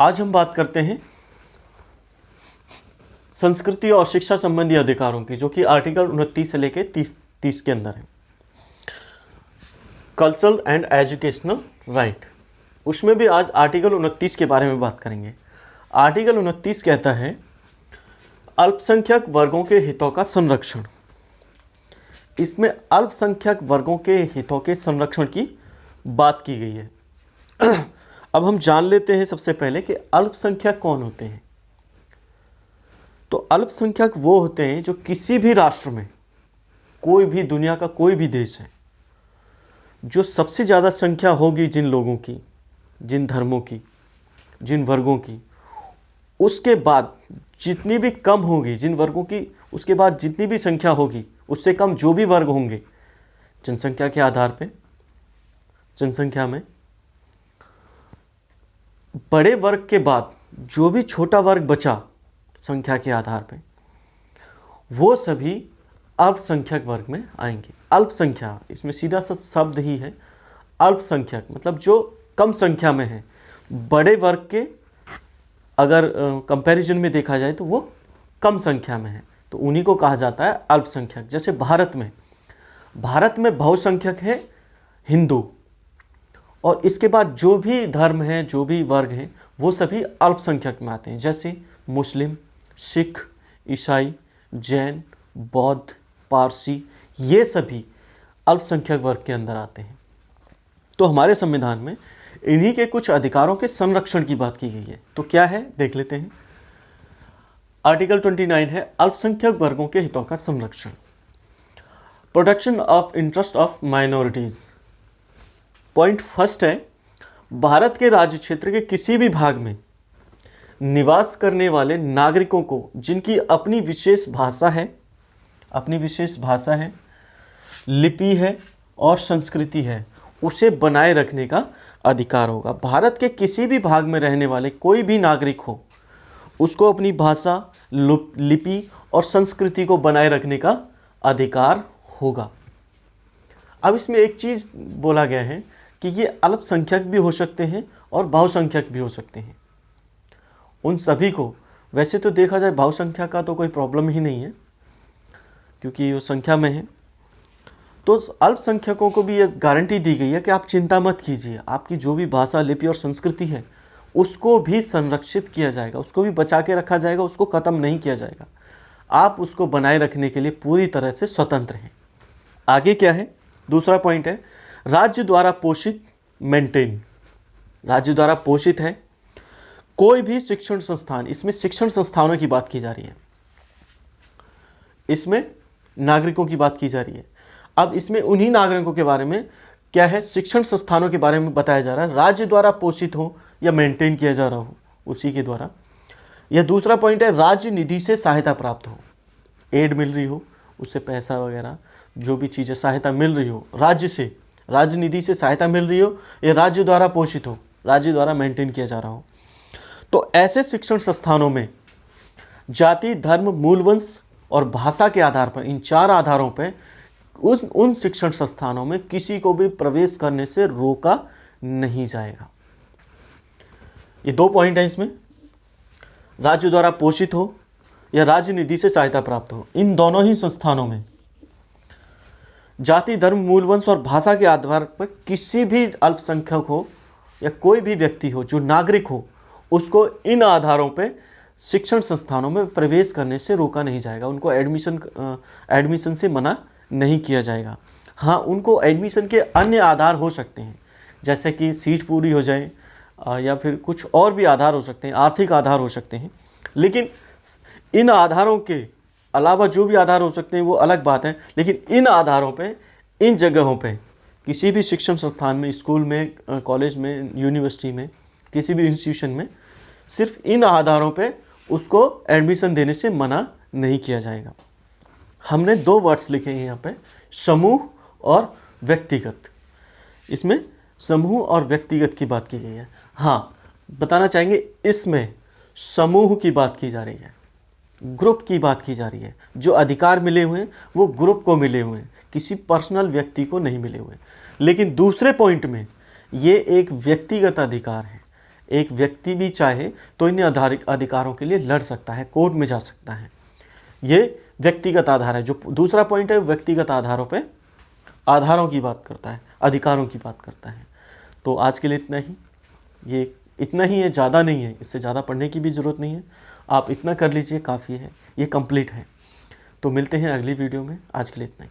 आज हम बात करते हैं संस्कृति और शिक्षा संबंधी अधिकारों की, जो कि आर्टिकल 29 से लेकर 30 के अंदर है। कल्चरल एंड एजुकेशनल राइट, उसमें भी आज आर्टिकल 29 के बारे में बात करेंगे। आर्टिकल 29 कहता है अल्पसंख्यक वर्गों के हितों का संरक्षण। इसमें अल्पसंख्यक वर्गों के हितों के संरक्षण की बात की गई है। अब हम जान लेते हैं सबसे पहले कि अल्पसंख्यक कौन होते हैं। तो अल्पसंख्यक वो होते हैं जो किसी भी राष्ट्र में, कोई भी दुनिया का कोई भी देश है, जो सबसे ज़्यादा संख्या होगी जिन लोगों की, जिन धर्मों की, जिन वर्गों की, उसके बाद जितनी भी कम होगी जिन वर्गों की, उसके बाद जितनी भी संख्या होगी उससे कम जो भी वर्ग होंगे जनसंख्या के आधार पे, जनसंख्या में बड़े वर्ग के बाद जो भी छोटा वर्ग बचा संख्या के आधार पे, वो सभी अल्पसंख्यक वर्ग में आएंगे। अल्पसंख्या इसमें सीधा सा शब्द ही है अल्पसंख्यक, मतलब जो कम संख्या में है। बड़े वर्ग के अगर कंपैरिजन में देखा जाए तो वो कम संख्या में है, तो उन्हीं को कहा जाता है अल्पसंख्यक। जैसे भारत में बहुसंख्यक है हिंदू, और इसके बाद जो भी धर्म है, जो भी वर्ग हैं, वो सभी अल्पसंख्यक में आते हैं। जैसे मुस्लिम, सिख, ईसाई, जैन, बौद्ध, पारसी, ये सभी अल्पसंख्यक वर्ग के अंदर आते हैं। तो हमारे संविधान में इन्हीं के कुछ अधिकारों के संरक्षण की बात की गई है। तो क्या है देख लेते हैं। आर्टिकल 29 है अल्पसंख्यक वर्गों के हितों का संरक्षण। Protection of interest of minorities. Point first है, भारत के राज्य क्षेत्र के किसी भी भाग में निवास करने वाले नागरिकों को जिनकी अपनी विशेष भाषा है, लिपि है और संस्कृति है, उसे बनाए रखने का अधिकार होगा। भारत के किसी भी भाग में रहने वाले कोई भी नागरिक हो, उसको अपनी भाषा, लिपि और संस्कृति को बनाए रखने का अधिकार होगा। अब इसमें एक चीज़ बोला गया है कि ये अल्पसंख्यक भी हो सकते हैं और बहुसंख्यक भी हो सकते हैं। उन सभी को, वैसे तो देखा जाए बहुसंख्या का तो कोई प्रॉब्लम ही नहीं है क्योंकि वो संख्या में है, तो अल्पसंख्यकों को भी ये गारंटी दी गई है कि आप चिंता मत कीजिए, आपकी जो भी भाषा, लिपि और संस्कृति है उसको भी संरक्षित किया जाएगा, उसको भी बचा के रखा जाएगा, उसको ख़त्म नहीं किया जाएगा। आप उसको बनाए रखने के लिए पूरी तरह से स्वतंत्र हैं। आगे क्या है, दूसरा पॉइंट है राज्य द्वारा पोषित, मेंटेन। राज्य द्वारा पोषित है कोई भी शिक्षण संस्थान। इसमें शिक्षण संस्थानों की बात की जा रही है, इसमें नागरिकों की बात की जा रही है। अब इसमें उन्हीं नागरिकों के बारे में क्या है, शिक्षण संस्थानों के बारे में बताया जा रहा है, राज्य द्वारा पोषित हो या मेंटेन किया जा रहा हो उसी के द्वारा। यह दूसरा पॉइंट है राज्य निधि से सहायता प्राप्त हो, एड मिल रही हो, उससे पैसा वगैरह जो भी चीज़ें सहायता मिल रही हो राज्य से, राज्य निधि से सहायता मिल रही हो, या राज्य द्वारा पोषित हो, राज्य द्वारा मेंटेन किया जा रहा हो। तो ऐसे शिक्षण संस्थानों में जाति, धर्म, मूलवंश और भाषा के आधार पर, इन 4 आधारों पर उन शिक्षण संस्थानों में किसी को भी प्रवेश करने से रोका नहीं जाएगा। ये 2 पॉइंट हैं इसमें, राज्य द्वारा पोषित हो या राज्य निधि से सहायता प्राप्त हो। इन दोनों ही संस्थानों में जाति, धर्म, मूलवंश और भाषा के आधार पर किसी भी अल्पसंख्यक हो या कोई भी व्यक्ति हो जो नागरिक हो, उसको इन आधारों पर शिक्षण संस्थानों में प्रवेश करने से रोका नहीं जाएगा, उनको एडमिशन से मना नहीं किया जाएगा। हाँ, उनको एडमिशन के अन्य आधार हो सकते हैं, जैसे कि सीट पूरी हो जाए या फिर कुछ और भी आधार हो सकते हैं, आर्थिक आधार हो सकते हैं। लेकिन इन आधारों के अलावा जो भी आधार हो सकते हैं वो अलग बात है, लेकिन इन आधारों पे, इन जगहों पे किसी भी शिक्षण संस्थान में, स्कूल में, कॉलेज में, यूनिवर्सिटी में, किसी भी इंस्टीट्यूशन में सिर्फ इन आधारों पे उसको एडमिशन देने से मना नहीं किया जाएगा। हमने 2 वर्ड्स लिखे हैं यहाँ पे, समूह और व्यक्तिगत। इसमें समूह और व्यक्तिगत की बात की गई है। हाँ, बताना चाहेंगे इसमें समूह की बात की जा रही है, ग्रुप की बात की जा रही है। जो अधिकार मिले हुए हैं वो ग्रुप को मिले हुए हैं, किसी पर्सनल व्यक्ति को नहीं मिले हुए। लेकिन दूसरे पॉइंट में ये एक व्यक्तिगत अधिकार है, एक व्यक्ति भी चाहे तो इन अधिकारों के लिए लड़ सकता है, कोर्ट में जा सकता है। ये व्यक्तिगत आधार है। जो दूसरा पॉइंट है व्यक्तिगत आधारों पे, आधारों की बात करता है, अधिकारों की बात करता है। तो आज के लिए इतना ही, ये इतना ही है, ज़्यादा नहीं है, इससे ज़्यादा पढ़ने की भी ज़रूरत नहीं है। आप इतना कर लीजिए, काफ़ी है, ये कंप्लीट है। तो मिलते हैं अगली वीडियो में, आज के लिए इतना ही।